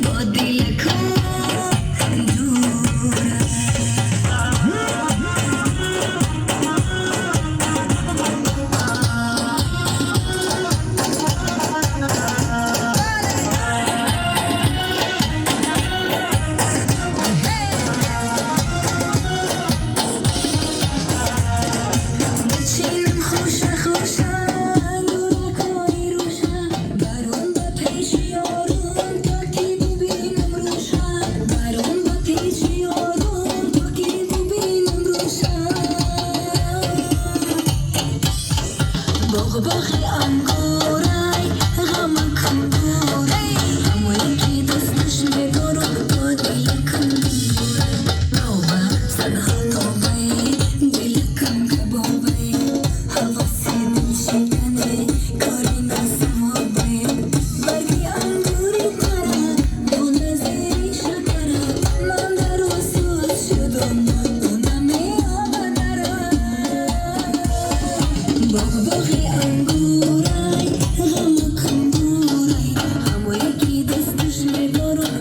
با دل کن دورم بچینم خوشه خوشه نور کاری روشن برام با پیش یارم تا کی ببینم روشن برام با پیش یارم تا کی ببینم روشن باغ انگورای غم کنگورای همونی که دستش ندارم با دل کن دورم نوبه سنها نوبه دل کن کبابه حواسی دل شکنه کاری نسوابه برگی انگوری تره دونه زیری شکره من در وسوس شدم